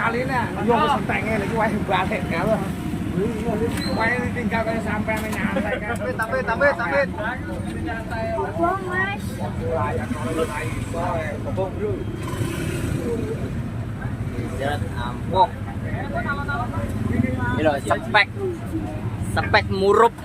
kali ini, yo sentengnya lagi wae balik kalau. Wae tinggal kayak sampai nyantai kan. Tambit. Bong mas. Jalan ampok. Ini loh, spek murup.